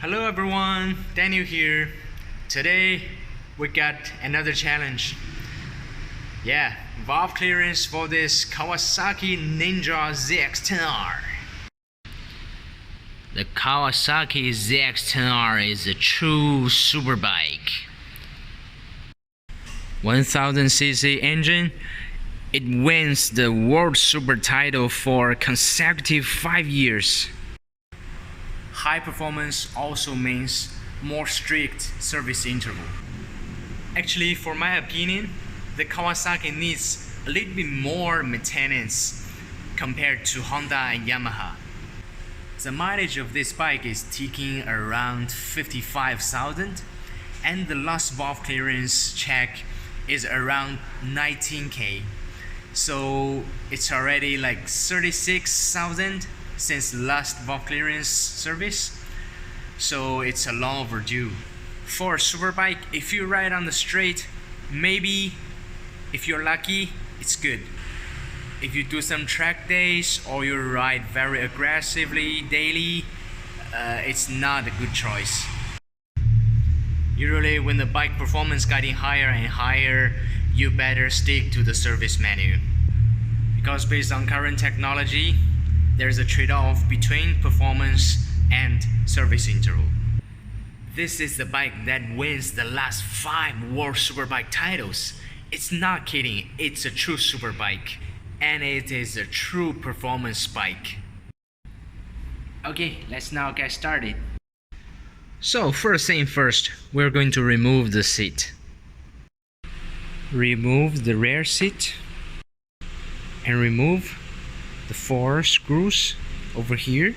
Hello everyone, Daniel here. Today we got another challenge. Valve clearance for this Kawasaki ZX-10R. The Kawasaki ZX-10R is a true superbike. 1000cc engine. It wins the World Super title for consecutive 5 years. High performance also means more strict service interval. Actually, for my opinion, the Kawasaki needs a little bit more maintenance compared to Honda and Yamaha. The mileage of this bike is ticking around 55,000 and the last valve clearance check is around 19k. So it's already like 36,000 since last valve clearance service. So it's a long overdue. For a superbike, if you ride on the street, maybe if you're lucky, it's good. If you do some track days or you ride very aggressively daily, it's not a good choice. Usually when the bike performance getting higher and higher, you better stick to the service menu. Because based on current technology, there's a trade-off between performance and service interval. This is the bike that wins the last 5 World Superbike titles. It's not kidding, it's a true superbike. And it is a true performance bike. Okay, let's now get started. So first thing first, we're going to remove the seat. Remove the rear seat and remove the 4 screws over here.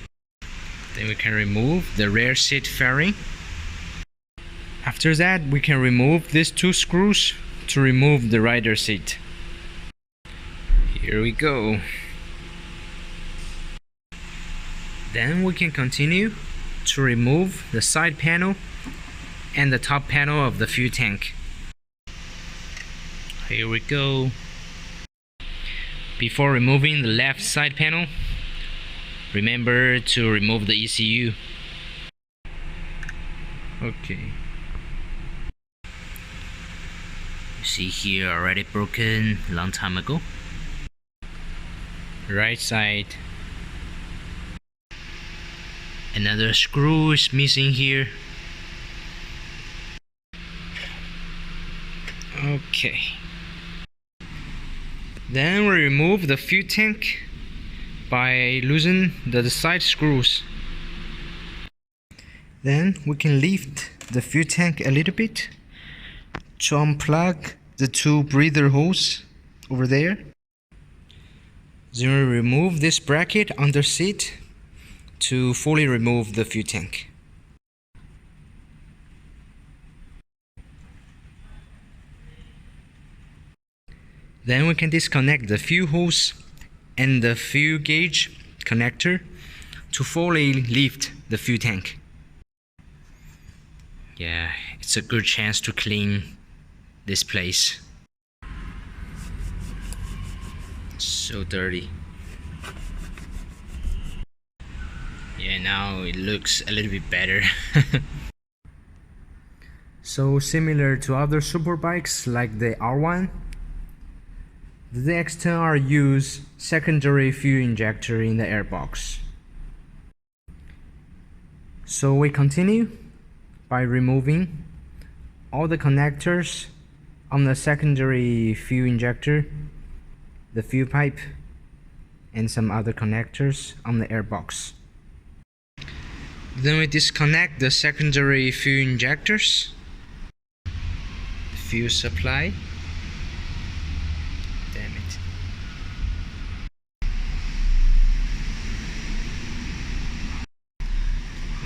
Then we can remove the rear seat fairing. After that, we can remove these 2 screws to remove the rider seat. Here we go. Then we can continue to remove the side panel and the top panel of the fuel tank. Here we go. Before removing the left side panel, remember to remove the ECU. Okay. You see here, already broken long time ago. Right side. Another screw is missing here. Okay. Then we remove the fuel tank by loosening the side screws. Then we can lift the fuel tank a little bit to unplug the 2 breather holes over there. Then we remove this bracket under seat to fully remove the fuel tank. Then we can disconnect the fuel hose and the fuel gauge connector to fully lift the fuel tank. Yeah, it's a good chance to clean this place. So dirty. Yeah, now it looks a little bit better. So similar to other superbikes like the R1, the ZX-10R use secondary fuel injector in the airbox. So we continue by removing all the connectors on the secondary fuel injector, the fuel pipe, and some other connectors on the airbox. Then we disconnect the secondary fuel injectors, the fuel supply. Damn it.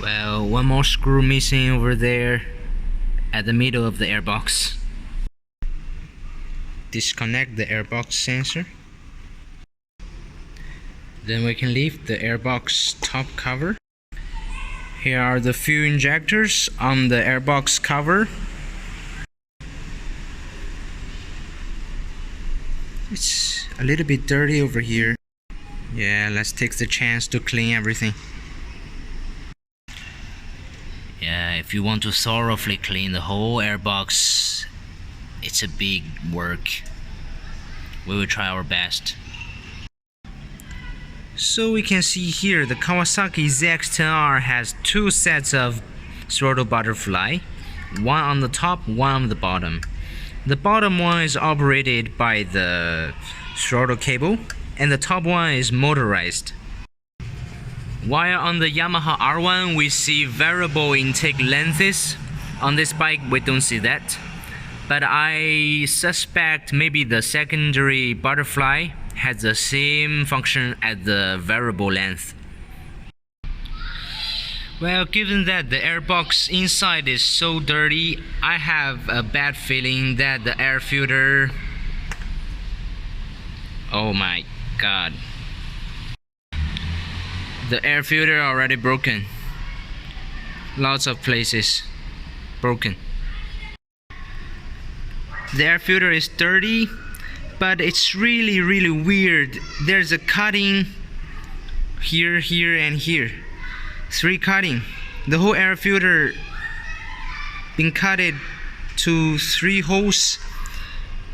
Well, one more screw missing over there at the middle of the airbox. Disconnect the airbox sensor. Then we can lift the airbox top cover. Here are the fuel injectors on the airbox cover. It's a little bit dirty over here. Yeah, let's take the chance to clean everything. Yeah, if you want to thoroughly clean the whole airbox, it's a big work. We will try our best. So we can see here the Kawasaki ZX-10R has two sets of throttle butterfly, one on the top, one on the bottom. The bottom one is operated by the throttle cable, and the top one is motorized. While on the Yamaha R1 we see variable intake lengths, on this bike we don't see that. But I suspect maybe the secondary butterfly has the same function as the variable length. Well, given that the airbox inside is so dirty, I have a bad feeling that the air filter... Oh my god. The air filter already broken. Lots of places broken. The air filter is dirty, but it's really weird. There's a cutting here, here, and here. 3 cutting. The whole air filter been cutted to 3 holes,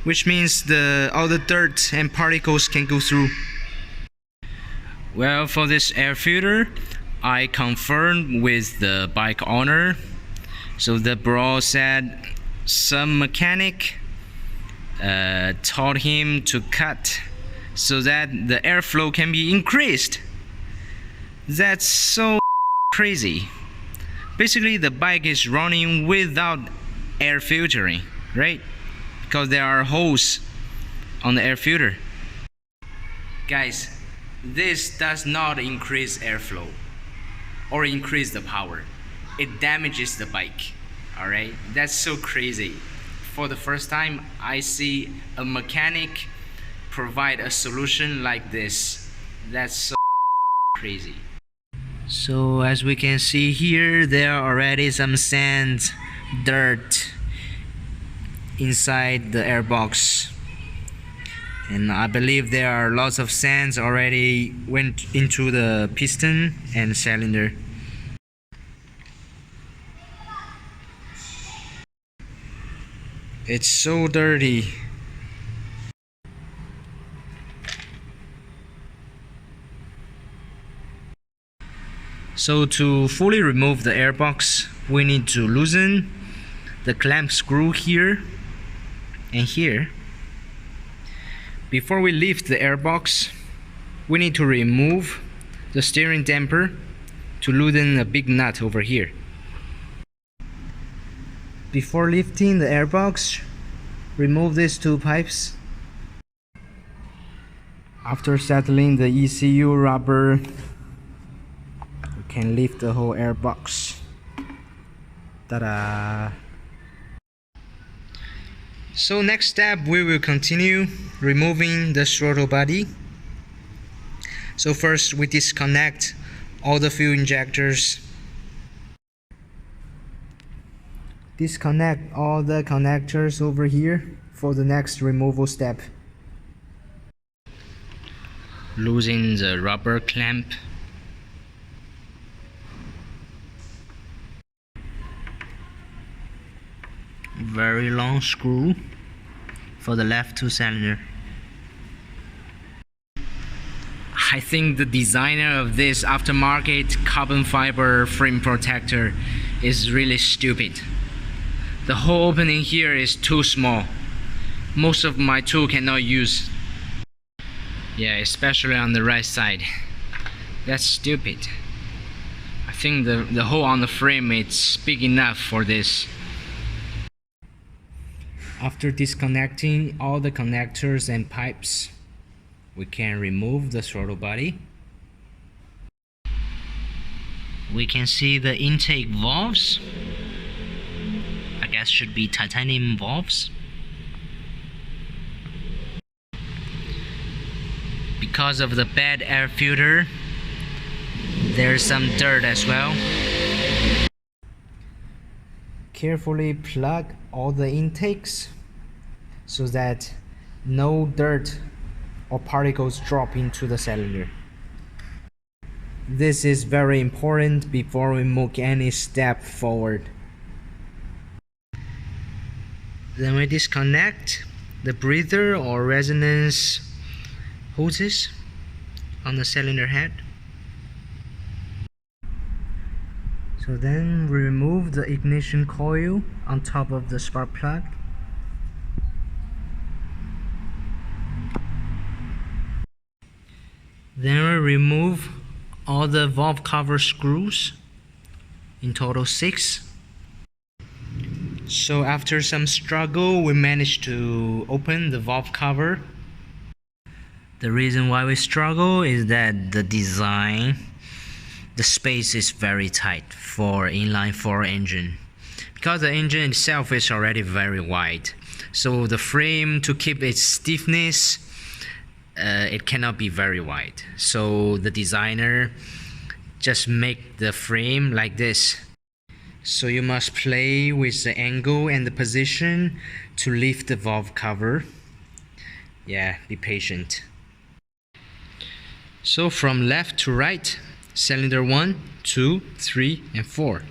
which means all the dirt and particles can go through. Well, for this air filter, I confirmed with the bike owner. So the bro said some mechanic taught him to cut so that the airflow can be increased. That's so crazy. Basically, the bike is running without air filtering, right? Because there are holes on the air filter. Guys, this does not increase airflow or increase the power. It damages the bike. Alright, that's so crazy. For the first time, I see a mechanic provide a solution like this. That's so crazy. So as we can see here, there are already some sand, dirt inside the airbox. And I believe there are lots of sands already went into the piston and cylinder. It's so dirty. So to fully remove the airbox, we need to loosen the clamp screw here and here. Before we lift the airbox, we need to remove the steering damper to loosen a big nut over here. Before lifting the airbox, remove these 2 pipes. After settling the ECU rubber, we can lift the whole airbox. Ta-da! So next step, we will continue removing the throttle body. So first we disconnect all the fuel injectors. Disconnect all the connectors over here for the next removal step. Loosen the rubber clamp. Very long screw for the left 2-cylinder. I think the designer of this aftermarket carbon fiber frame protector is really stupid. The whole opening here is too small. Most of my tool cannot use. Yeah, especially on the right side. That's stupid. I think the hole on the frame is big enough for this. After disconnecting all the connectors and pipes, we can remove the throttle body. We can see the intake valves. I guess should be titanium valves. Because of the bad air filter, there's some dirt as well. Carefully plug all the intakes so that no dirt or particles drop into the cylinder. This is very important before we make any step forward. Then we disconnect the breather or resonance hoses on the cylinder head. So then we remove the ignition coil on top of the spark plug. Then we remove all the valve cover screws, in total 6. So after some struggle, we managed to open the valve cover. The reason why we struggle is that the design, the space is very tight for inline 4 engine, because the engine itself is already very wide. So the frame, to keep its stiffness, it cannot be very wide. So the designer just make the frame like this. So you must play with the angle and the position to lift the valve cover. Yeah, be patient. So from left to right, cylinder 1, 2, 3, and 4.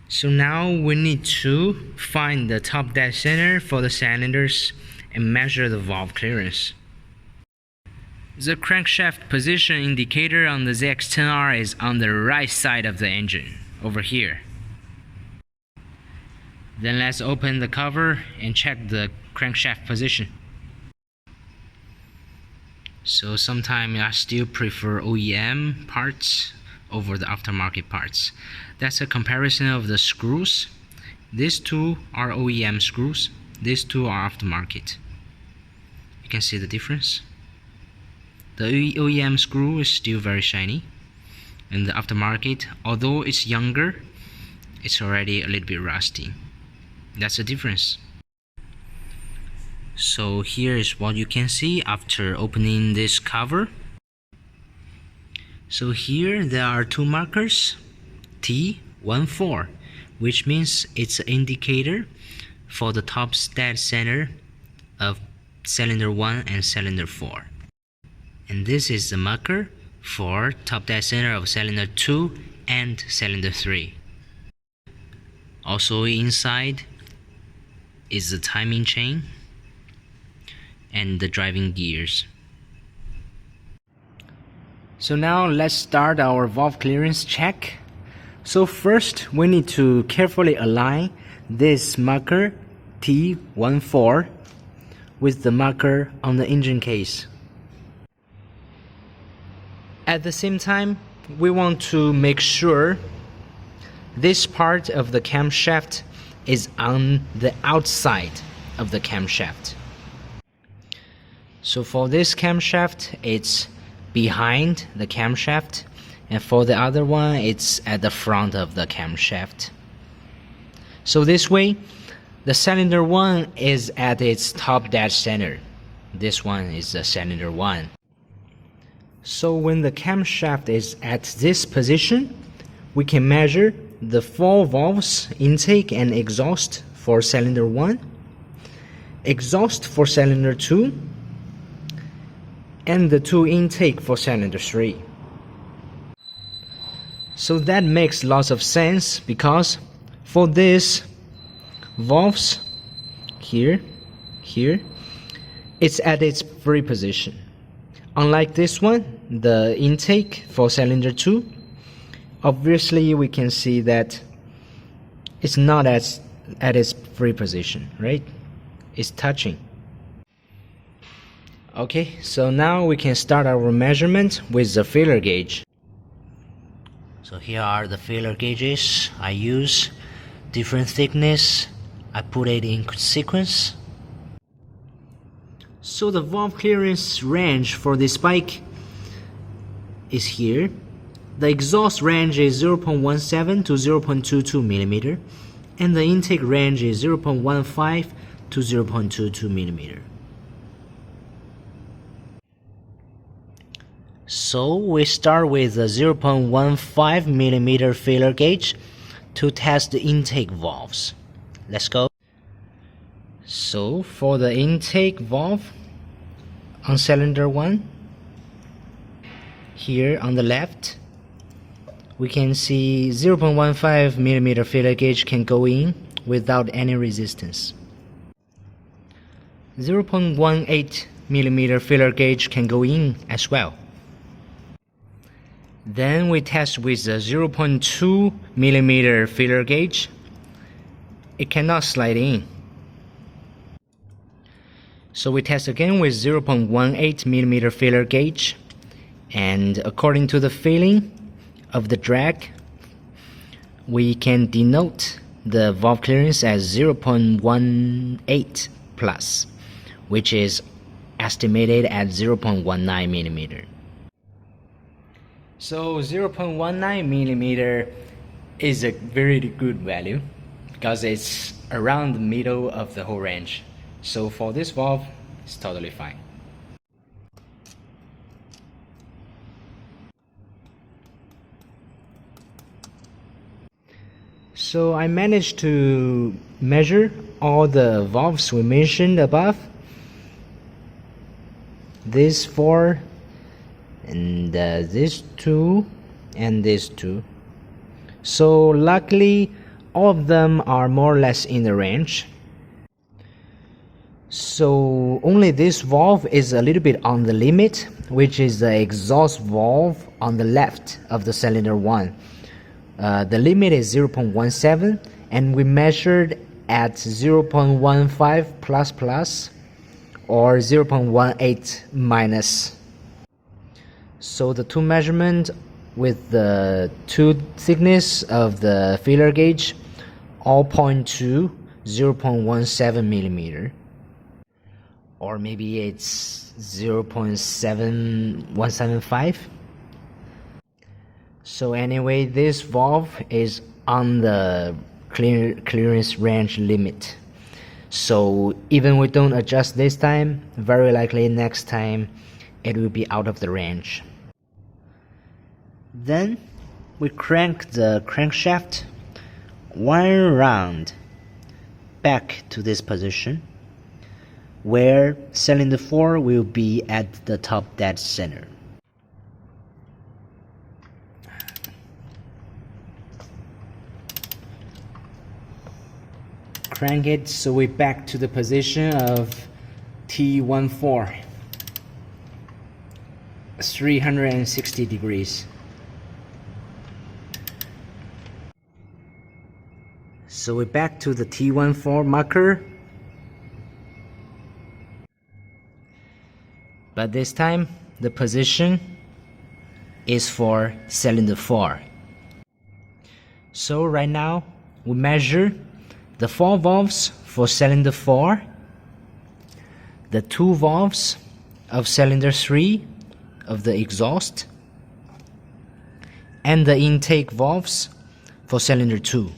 So now we need to find the top dead center for the cylinders and measure the valve clearance. The crankshaft position indicator on the ZX-10R is on the right side of the engine, over here. Then let's open the cover and check the crankshaft position. So sometimes I still prefer OEM parts over the aftermarket parts. That's a comparison of the screws. These two are OEM screws, these two are aftermarket. You can see the difference. The OEM screw is still very shiny, and the aftermarket, although it's younger, it's already a little bit rusty. That's the difference. So here is what you can see after opening this cover. So here there are 2 markers, T14, which means it's an indicator for the top dead center of cylinder 1 and cylinder 4. And this is the marker for top dead center of cylinder 2 and cylinder 3. Also inside is the timing chain and the driving gears. So now let's start our valve clearance check. So first we need to carefully align this marker T14 with the marker on the engine case. At the same time, we want to make sure this part of the camshaft is on the outside of the camshaft. So for this camshaft, it's behind the camshaft, and for the other one, it's at the front of the camshaft. So this way, the cylinder 1 is at its top dead center. This one is the cylinder 1. So when the camshaft is at this position, we can measure the 4 valves, intake and exhaust for cylinder 1, exhaust for cylinder 2, and the 2 intake for cylinder 3. So that makes lots of sense, because for these valves here, it's at its free position. Unlike this one, the intake for cylinder 2, obviously we can see that it's not at its free position, right? It's touching. Okay, so now we can start our measurement with the feeler gauge. So here are the feeler gauges I use, different thickness. I put it in sequence. So the valve clearance range for this bike is here. The exhaust range is 0.17 to 0.22 millimeter, and the intake range is 0.15 to 0.22 millimeter. So we start with a 0.15 millimeter feeler gauge to test the intake valves. Let's go. So for the intake valve on cylinder 1, Here on the left, we can see 0.15 millimeter filler gauge can go in without any resistance. 0.18 millimeter filler gauge can go in as well. Then we test with a 0.2 millimeter filler gauge. It cannot slide in. So we test again with 0.18 millimeter filler gauge, and according to the feeling of the drag, we can denote the valve clearance as 0.18 plus, which is estimated at 0.19 millimeter. So 0.19 millimeter is a very good value because it's around the middle of the whole range. So for this valve, it's totally fine. So I managed to measure all the valves we mentioned above. These 4 and these 2 and these 2. So luckily all of them are more or less in the range. So only this valve is a little bit on the limit, which is the exhaust valve on the left of the cylinder 1. The limit is 0.17 and we measured at 0.15 plus plus or 0.18 minus. So the two measurements with the two thickness of the filler gauge all point to 0.17 millimeter, or maybe it's 0.7175. So anyway, this valve is on the clearance range limit. So even we don't adjust this time, very likely next time it will be out of the range. Then we crank the crankshaft 1 round back to this position, where cylinder 4 will be at the top dead center. Crank it so we're back to the position of T14, 360 degrees. So we're back to the T14 marker, but this time the position is for cylinder 4. So right now we measure the 4 valves for cylinder 4, the 2 valves of cylinder 3 of the exhaust, and the intake valves for cylinder 2.